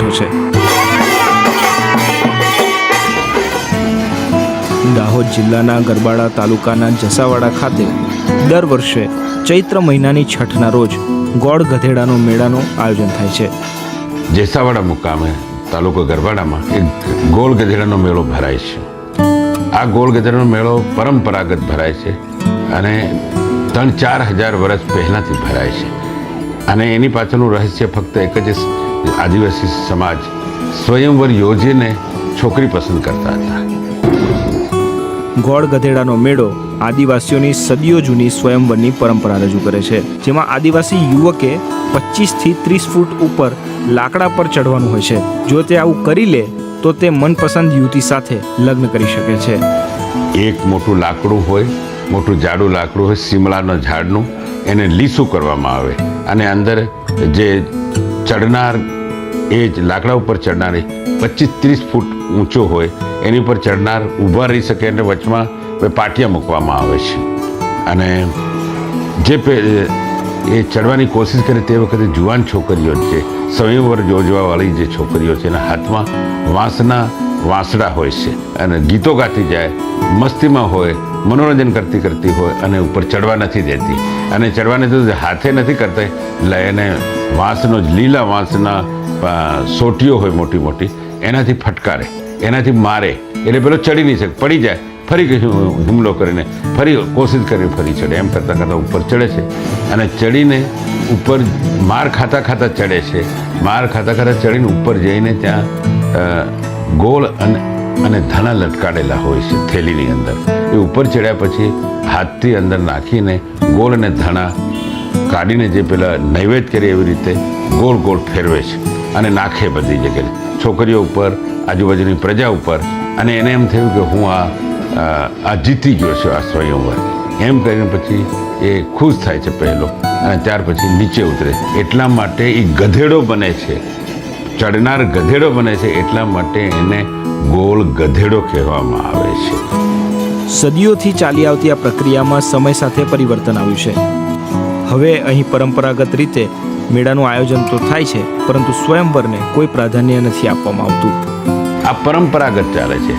રહ્યો છે। દાહોદ જિલ્લાના ગરબાડા તાલુકાના જસાવાડા ખાતે દર વર્ષે ચૈત્ર મહિનાની છઠના રોજ ગોળ ગધેડાનો મેળાનું આયોજન થાય છે। જેસાવાડા મુકામે તાલુકો ગરબાડામાં એક ગોળ ગધેડાનો મેળો ભરાય છે। આ ગોળ ગધેડાનો મેળો પરંપરાગત ભરાય છે અને 3-4 હજાર વર્ષ પહેલાંથી ભરાય છે અને એની પાછળનું રહસ્ય ફક્ત એક જ આદિવાસી સમાજ સ્વયંવર યોજીને છોકરી પસંદ કરતા હતા। ગોળ ગધેડાનો મેળો આદિવાસીઓની સદીઓ જૂની સ્વયંવરની પરંપરા રજૂ કરે છે, જેમાં આદિવાસી યુવકે 25થી 30 ફૂટ ઉપર લાકડા પર ચડવાનું હોય છે। જો તે આવું કરી લે તો તે મનપસંદ યુવતી સાથે લગ્ન કરી શકે છે। એક મોટું લાકડું હોય, મોટું જાડું લાકડું હોય સીમળાના ઝાડનું, એને લીસું કરવામાં આવે અને અંદર જે ચડનાર એ જ લાકડા ઉપર ચડનારી 25-30 ફૂટ ઊંચો હોય એની પર ચડનાર ઊભા રહી શકે અને વચમાં પાટિયા મૂકવામાં આવે છે અને જે એ ચડવાની કોશિશ કરે તે વખતે જુવાન છોકરીઓ છે, સ્વયંવર યોજવાવાળી જે છોકરીઓ છે એના હાથમાં વાંસના વાંસડા હોય છે અને ગીતો ગાતી જાય, મસ્તીમાં હોય, મનોરંજન કરતી હોય અને ઉપર ચડવા નથી દેતી અને ચડવાને તો હાથે નથી કરતા, એને વાંસનો લીલા વાંસના સોટીઓ હોય મોટી મોટી, એનાથી ફટકારે, એનાથી મારે એટલે પેલો ચડી નહીં શકે, પડી જાય, ફરી હુમલો કરીને ફરી કોશિશ કરીને ફરી ચડે, એમ કરતાં કરતાં ઉપર ચડે છે અને ચડીને ઉપર માર ખાતા ખાતા ચડે છે। માર ખાતા ખાતા ચડીને ઉપર જઈને ત્યાં ગોળ અને ધણા લટકાડેલા હોય છે થેલીની અંદર, એ ઉપર ચડ્યા પછી હાથથી અંદર નાખીને ગોળ અને ધણા કાઢીને જે પેલા નૈવેદ્ય કરે એવી રીતે ગોળ ગોળ ફેરવે છે અને નાખે બધી જગ્યાએ છોકરીઓ ઉપર, આજુબાજુની પ્રજા ઉપર, અને એને એમ થયું કે હું આ જીતી ગયો છું આ સ્વયંવર, એમ કરીને પછી એ ખુશ થાય છે પહેલો અને ત્યાર પછી નીચે ઉતરે। એટલા માટે એ ગધેડો બને છે, ચડનાર ગધેડો બને છે, એટલા માટે એને ગોળ ગધેડો કહેવામાં આવે છે। સદીઓથી ચાલી આવતી આ પ્રક્રિયામાં સમય સાથે પરિવર્તન આવ્યું છે। હવે અહીં પરંપરાગત રીતે મેળાનું આયોજન તો થાય છે, પરંતુ સ્વયંવરને કોઈ પ્રાધાન્ય નથી આપવામાં આવતું। આ પરંપરાગત ચાલે છે।